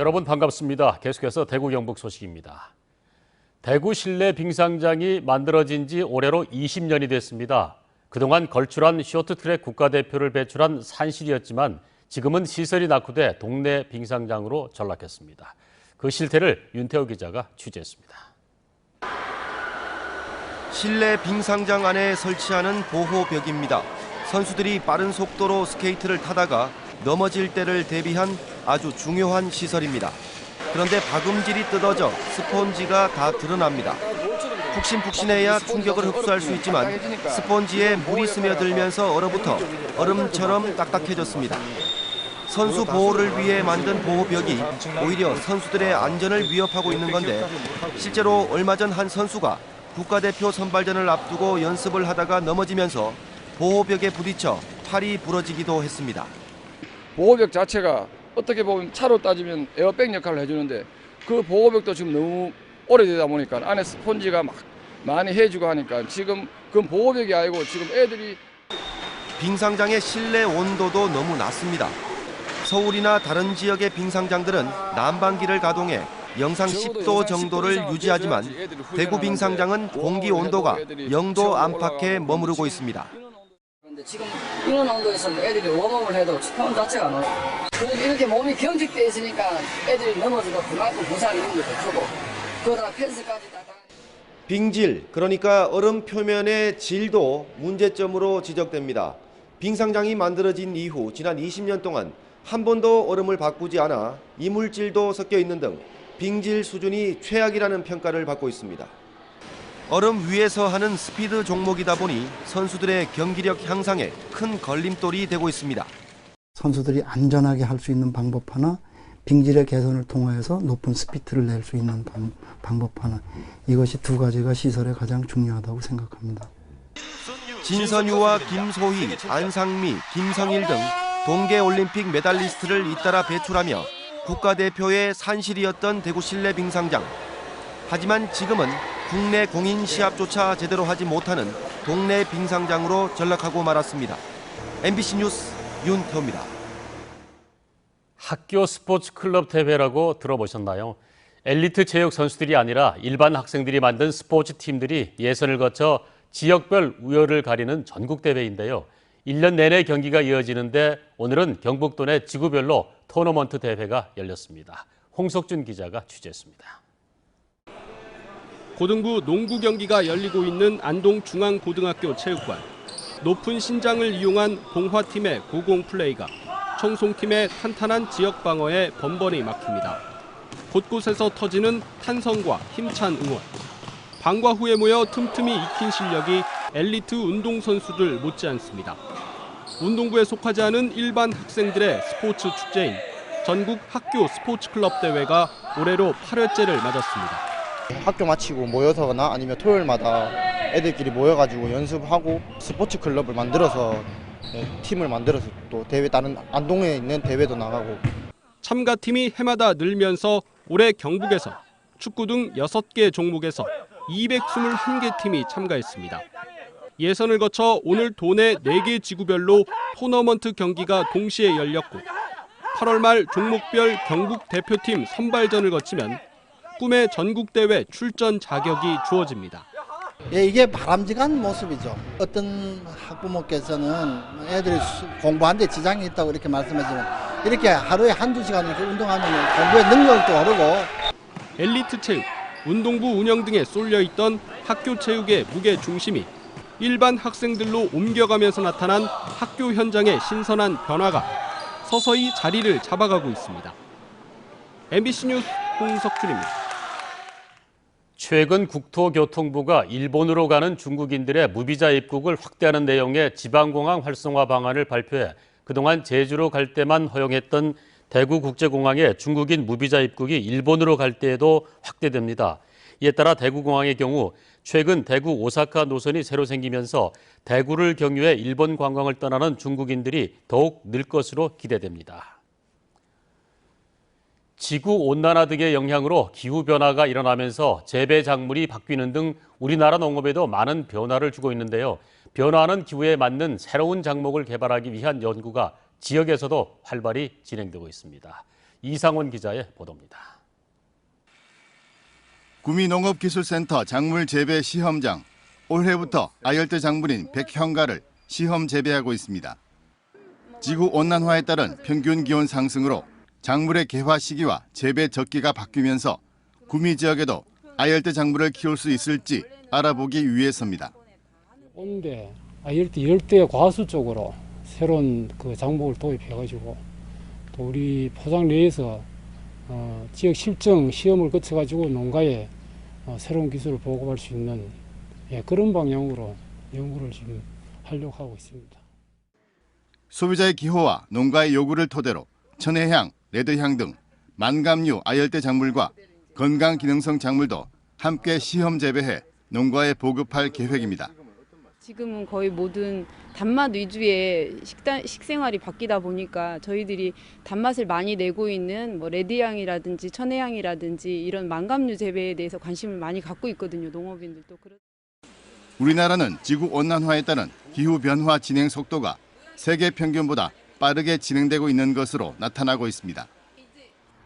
여러분 반갑습니다. 계속해서 대구 경북 소식입니다. 대구 실내 빙상장이 만들어진 지 올해로 20년이 됐습니다. 그동안 걸출한 쇼트트랙 국가대표를 배출한 산실이었지만 지금은 시설이 낙후돼 동네 빙상장으로 전락했습니다. 그 실태를 윤태호 기자가 취재했습니다. 실내 빙상장 안에 설치하는 보호벽입니다. 선수들이 빠른 속도로 스케이트를 타다가 넘어질 때를 대비한 아주 중요한 시설입니다. 그런데 박음질이 뜯어져 스펀지가 다 드러납니다. 푹신푹신해야 충격을 흡수할 수 있지만 스펀지에 물이 스며들면서 얼어붙어 얼음처럼 딱딱해졌습니다. 선수 보호를 위해 만든 보호벽이 오히려 선수들의 안전을 위협하고 있는 건데 실제로 얼마 전 한 선수가 국가대표 선발전을 앞두고 연습을 하다가 넘어지면서 보호벽에 부딪혀 팔이 부러지기도 했습니다. 보호벽 자체가 어떻게 보면 차로 따지면 에어백 역할을 해주는데 그 보호벽도 지금 너무 오래되다 보니까 안에 스펀지가 막 많이 해지고 하니까 지금 그 보호벽이 아니고 지금 애들이 빙상장의 실내 온도도 너무 낮습니다. 서울이나 다른 지역의 빙상장들은 난방기를 가동해 영상 10도 정도를 유지하지만 대구 빙상장은 공기 온도가 0도 안팎에 머무르고 있습니다. 지금 이런 온도에서 애들이 웜업을 해도 체온 자체가 안 와요. 이렇게 몸이 경직돼 있으니까 애들이 넘어져도 그만큼 부상 있는 것도 크고 그러다가 펜스까지 다. 빙질, 그러니까 얼음 표면의 질도 문제점으로 지적됩니다. 빙상장이 만들어진 이후 지난 20년 동안 한 번도 얼음을 바꾸지 않아 이물질도 섞여 있는 등 빙질 수준이 최악이라는 평가를 받고 있습니다. 얼음 위에서 하는 스피드 종목이다 보니 선수들의 경기력 향상에 큰 걸림돌이 되고 있습니다. 선수들이 안전하게 할 수 있는 방법 하나, 빙질의 개선을 통해서 높은 스피드를 낼 수 있는 방법 하나, 이것이 두 가지가 시설에 가장 중요하다고 생각합니다. 진선유와 김소희, 안상미, 김성일 등 동계올림픽 메달리스트를 잇따라 배출하며 국가대표의 산실이었던 대구 실내 빙상장. 하지만 지금은 국내 공인 시합조차 제대로 하지 못하는 동네 빙상장으로 전락하고 말았습니다. MBC 뉴스 윤태호입니다. 학교 스포츠 클럽 대회라고 들어보셨나요? 엘리트 체육 선수들이 아니라 일반 학생들이 만든 스포츠 팀들이 예선을 거쳐 지역별 우열을 가리는 전국 대회인데요. 1년 내내 경기가 이어지는데 오늘은 경북도 내 지구별로 토너먼트 대회가 열렸습니다. 홍석준 기자가 취재했습니다. 고등부 농구 경기가 열리고 있는 안동중앙고등학교 체육관. 높은 신장을 이용한 봉화팀의 고공 플레이가 청송팀의 탄탄한 지역 방어에 번번이 막힙니다. 곳곳에서 터지는 탄성과 힘찬 응원. 방과 후에 모여 틈틈이 익힌 실력이 엘리트 운동선수들 못지않습니다. 운동부에 속하지 않은 일반 학생들의 스포츠 축제인 전국 학교 스포츠 클럽 대회가 올해로 8회째를 맞았습니다. 학교 마치고 모여서거나 아니면 토요일마다 애들끼리 모여가지고 연습하고 스포츠 클럽을 만들어서 팀을 만들어서 또 대회 다른 안동에 있는 대회도 나가고. 참가팀이 해마다 늘면서 올해 경북에서 축구 등 6개 종목에서 221개 팀이 참가했습니다. 예선을 거쳐 오늘 도내 4개 지구별로 토너먼트 경기가 동시에 열렸고 8월 말 종목별 경북 대표팀 선발전을 거치면 꿈의 전국대회 출전 자격이 주어집니다. 예, 이게 바람직한 모습이죠. 어떤 학부모께서는 애들이 공부하는데 지장이 있다고 이렇게 말씀하시면 이렇게 하루에 한두 시간 이렇게 운동하면 공부의 능력도 오르고. 엘리트 체육, 운동부 운영 등에 쏠려 있던 학교 체육의 무게 중심이 일반 학생들로 옮겨가면서 나타난 학교 현장의 신선한 변화가 서서히 자리를 잡아가고 있습니다. MBC 뉴스 홍석준입니다. 최근 국토교통부가 일본으로 가는 중국인들의 무비자 입국을 확대하는 내용의 지방공항 활성화 방안을 발표해 그동안 제주로 갈 때만 허용했던 대구국제공항의 중국인 무비자 입국이 일본으로 갈 때에도 확대됩니다. 이에 따라 대구공항의 경우 최근 대구 오사카 노선이 새로 생기면서 대구를 경유해 일본 관광을 떠나는 중국인들이 더욱 늘 것으로 기대됩니다. 지구온난화 등의 영향으로 기후변화가 일어나면서 재배 작물이 바뀌는 등 우리나라 농업에도 많은 변화를 주고 있는데요. 변화하는 기후에 맞는 새로운 작목을 개발하기 위한 연구가 지역에서도 활발히 진행되고 있습니다. 이상원 기자의 보도입니다. 구미농업기술센터 작물 재배 시험장. 올해부터 아열대 작물인 백형가를 시험 재배하고 있습니다. 지구 온난화에 따른 평균 기온 상승으로 작물의 개화 시기와 재배 적기가 바뀌면서 구미 지역에도 아열대 작물을 키울 수 있을지 알아보기 위해서입니다. 온대, 아열대, 열대 과수 쪽으로 새로운 그 작목을 도입해가지고 또 우리 포장 내에서 지역 실증 시험을 거쳐가지고 농가에 새로운 기술을 보급할 수 있는 그런 방향으로 연구를 지금 하려고 하고 있습니다. 소비자의 기호와 농가의 요구를 토대로 천혜향, 레드향 등 만감류 아열대 작물과 건강 기능성 작물도 함께 시험 재배해 농가에 보급할 계획입니다. 지금은 거의 모든 단맛 위주의 식생활이 바뀌다 보니까 저희들이 단맛을 많이 내고 있는 뭐 레드향이라든지 천혜향이라든지 이런 만감류 재배에 대해서 관심을 많이 갖고 있거든요. 농업인들도. 우리나라는 지구 온난화에 따른 기후 변화 진행 속도가 세계 평균보다 빠르게 진행되고 있는 것으로 나타나고 있습니다.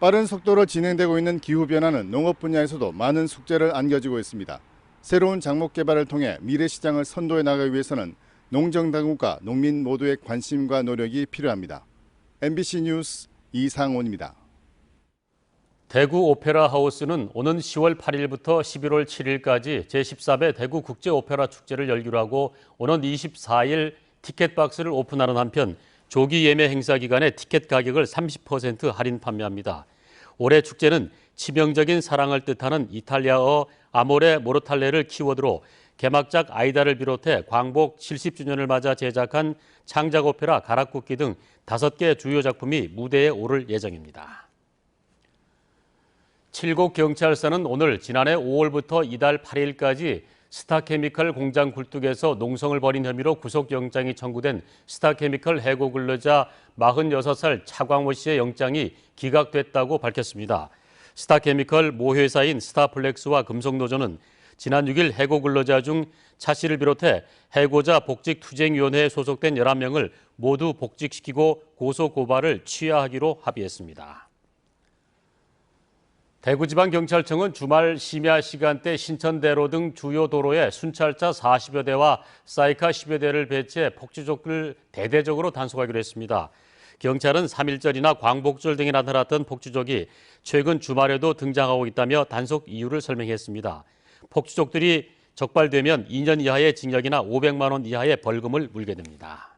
빠른 속도로 진행되고 있는 기후 변화는 농업 분야에서도 많은 숙제를 안겨주고 있습니다. 새로운 작목 개발을 통해 미래 시장을 선도해 나가기 위해서는 농정당국과 농민 모두의 관심과 노력이 필요합니다. MBC 뉴스 이상원입니다. 대구 오페라 하우스는 오는 10월 8일부터 11월 7일까지 제14회 대구 국제 오페라 축제를 열기로 하고 오는 24일 티켓박스를 오픈하는 한편 조기 예매 행사 기간에 티켓 가격을 30% 할인 판매합니다. 올해 축제는 치명적인 사랑을 뜻하는 이탈리아어 아모레 모르탈레를 키워드로 개막작 아이다를 비롯해 광복 70주년을 맞아 제작한 창작 오페라 가락국기 등 5개 주요 작품이 무대에 오를 예정입니다. 칠곡 경찰서는 오늘 지난해 5월부터 이달 8일까지 스타케미컬 공장 굴뚝에서 농성을 벌인 혐의로 구속영장이 청구된 스타케미컬 해고 근로자 46살 차광호 씨의 영장이 기각됐다고 밝혔습니다. 스타케미컬 모회사인 스타플렉스와 금속노조는 지난 6일 해고 근로자 중 차 씨를 비롯해 해고자 복직투쟁위원회에 소속된 11명을 모두 복직시키고 고소고발을 취하하기로 합의했습니다. 대구지방경찰청은 주말 심야 시간대 신천대로 등 주요 도로에 순찰차 40여 대와 사이카 10여 대를 배치해 폭주족을 대대적으로 단속하기로 했습니다. 경찰은 3.1절이나 광복절 등에 나타났던 폭주족이 최근 주말에도 등장하고 있다며 단속 이유를 설명했습니다. 폭주족들이 적발되면 2년 이하의 징역이나 500만 원 이하의 벌금을 물게 됩니다.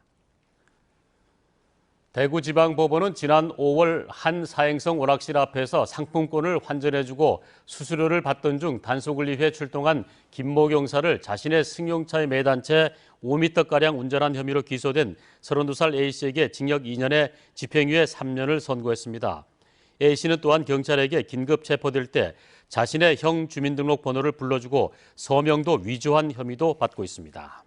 대구지방법원은 지난 5월 한 사행성 오락실 앞에서 상품권을 환전해주고 수수료를 받던 중 단속을 위해 출동한 김모 경사를 자신의 승용차에 매단 채 5m가량 운전한 혐의로 기소된 32살 A씨에게 징역 2년에 집행유예 3년을 선고했습니다. A씨는 또한 경찰에게 긴급 체포될 때 자신의 형 주민등록번호를 불러주고 서명도 위조한 혐의도 받고 있습니다.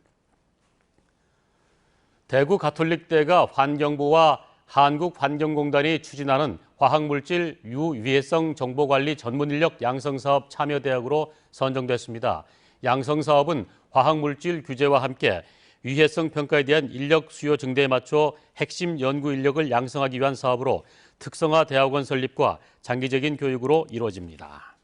대구 가톨릭대가 환경부와 한국환경공단이 추진하는 화학물질 유위해성 정보관리 전문인력 양성사업 참여대학으로 선정됐습니다. 양성사업은 화학물질 규제와 함께 위해성 평가에 대한 인력 수요 증대에 맞춰 핵심 연구 인력을 양성하기 위한 사업으로 특성화 대학원 설립과 장기적인 교육으로 이루어집니다.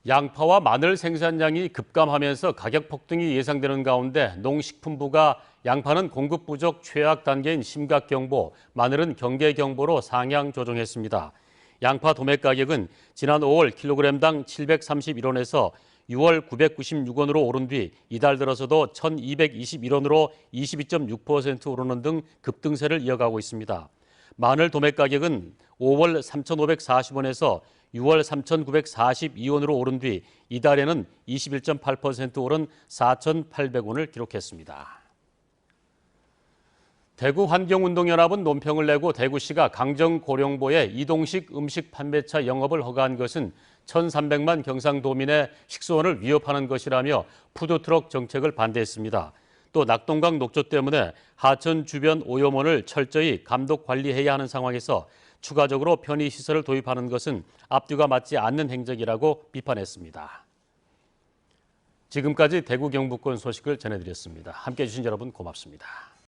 양파와 마늘 생산량이 급감하면서 가격 폭등이 예상되는 가운데 농식품부가 양파는 공급 부족 최악 단계인 심각경보, 마늘은 경계경보로 상향 조정했습니다. 양파 도매 가격은 지난 5월 킬로그램당 731원에서 6월 996원으로 오른 뒤 이달 들어서도 1221원으로 22.6% 오르는 등 급등세를 이어가고 있습니다. 마늘 도매 가격은 5월 3,540원에서 6월 3,942원으로 오른 뒤 이달에는 21.8% 오른 4,800원을 기록했습니다. 대구환경운동연합은 논평을 내고 대구시가 강정고령보에 이동식 음식 판매차 영업을 허가한 것은 1,300만 경상도민의 식수원을 위협하는 것이라며 푸드트럭 정책을 반대했습니다. 또 낙동강 녹조 때문에 하천 주변 오염원을 철저히 감독 관리해야 하는 상황에서 추가적으로 편의시설을 도입하는 것은 앞뒤가 맞지 않는 행적이라고 비판했습니다. 지금까지 대구 경북권 소식을 전해드렸습니다. 함께해 주신 여러분 고맙습니다.